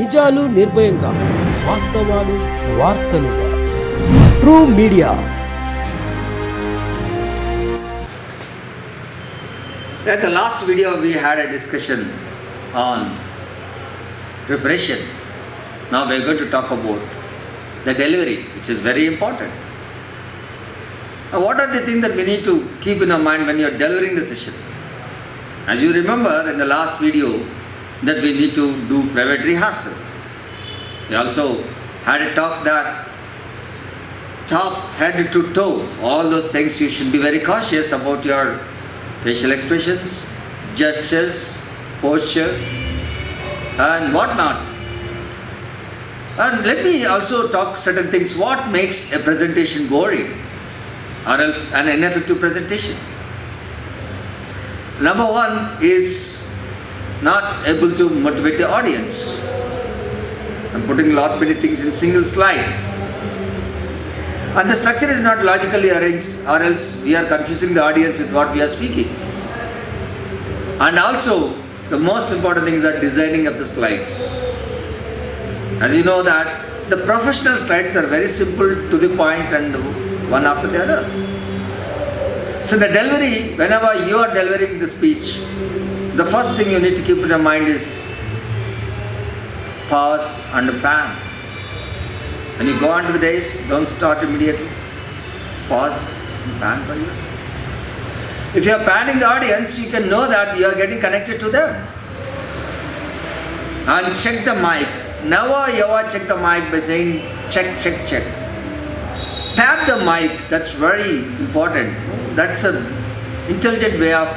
నిజాలు నిర్భయంగా, వాస్తవాలు వార్తలుగా. True media. At the last video we had a discussion on preparation. Now we are going to talk about the delivery, which is very important. Now what are the things that we need to keep in our mind when you are delivering the session? As you remember in the last video that we need to do private rehearsal. We also had a talk that top, head to toe, all those things you should be very cautious about your facial expressions, gestures, posture and what not. And let me also talk certain things. What makes a presentation boring or else an ineffective presentation? Number one is not able to motivate the audience. I'm putting a lot many things in single slide. And the structure is not logically arranged, or else we are confusing the audience with what we are speaking. And also, the most important thing is the designing of the slides. As you know that the professional slides are very simple, to the point and one after the other. So the delivery, whenever you are delivering the speech, the first thing you need to keep in your mind is pause and pan. When you go on to the days, don't start immediately. Pause and pan for yourself. If you are panning the audience, you can know that you are getting connected to them. And check the mic. Never ever check the mic by saying check, check, check. Tap the mic, that's very important. That's an intelligent way of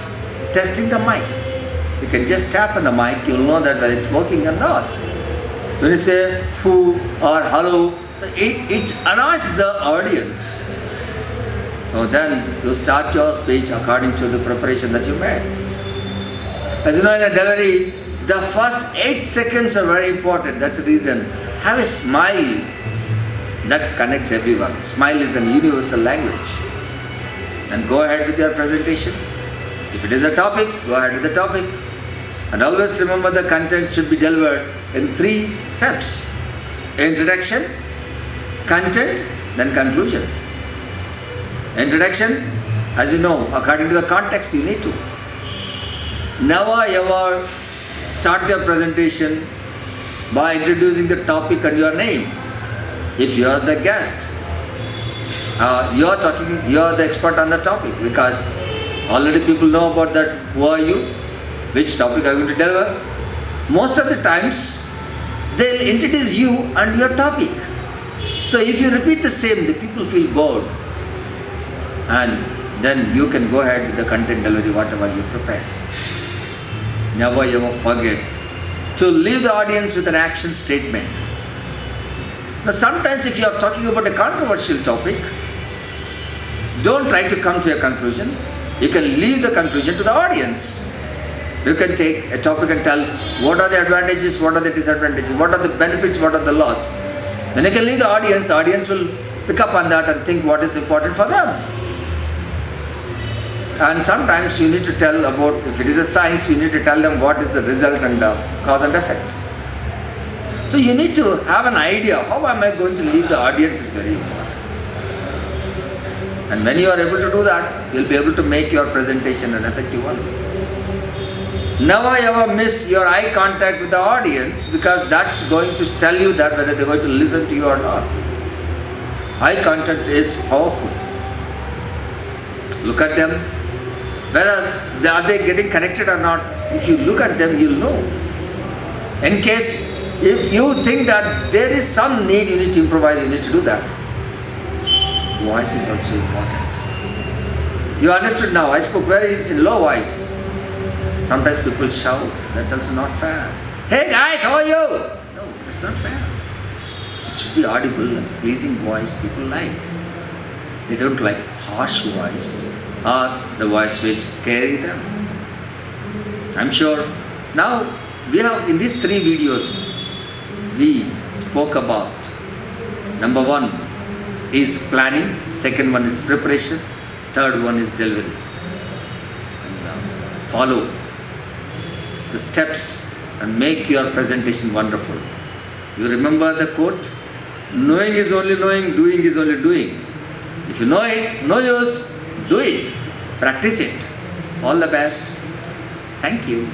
testing the mic. You can just tap on the mic, you'll know that whether it's working or not. When you say who or hello, it annoys the audience. So then you start your speech according to the preparation that you made. As you know, in a delivery, the first 8 seconds are very important. That's the reason. Have a smile that connects everyone. Smile is a universal language. And go ahead with your presentation. If it is a topic, go ahead with the topic. And always remember the content should be delivered in 3 steps. Introduction, content, then conclusion. Introduction, as you know, according to the context you need to. Never ever start your presentation by introducing the topic and your name. If you are the guest, you are the expert on the topic, because already people know about that. Who are you? Which topic are you going to deliver? Most of the times they'll introduce you and your topic. So if you repeat the same, the people feel bored, and then you can go ahead with the content delivery, whatever you prepared. Never ever forget to leave the audience with an action statement. Now sometimes if you are talking about a controversial topic, don't try to come to a conclusion. You can leave the conclusion to the audience. You can take a topic and tell what are the advantages, what are the disadvantages, what are the benefits, what are the loss. Then you can leave the audience. The audience will pick up on that and think what is important for them. And sometimes you need to tell about, if it is a science, you need to tell them what is the result and cause and effect. So you need to have an idea, how am I going to leave the audience is very important. And when you are able to do that, you will be able to make your presentation an effective one. Never ever miss your eye contact with the audience, because that's going to tell you that whether they're going to listen to you or not. Eye contact is powerful. Look at them. Whether are they getting connected or not, if you look at them, you'll know. In case, if you think that there is some need, you need to improvise, you need to do that. Voice is also important. You understood now, I spoke very in low voice. Sometimes people shout, that's also not fair. Hey guys, how are you? No, that's not fair. It should be audible and pleasing voice people like. They don't like harsh voice or the voice which scary them. I'm sure now we have, in these 3 videos, we spoke about number 1 is planning, second one is preparation, third one is delivery. And follow the steps and make your presentation wonderful. You remember the quote? Knowing is only knowing, doing is only doing. If you know it, no use, do it. Practice it. All the best. Thank you.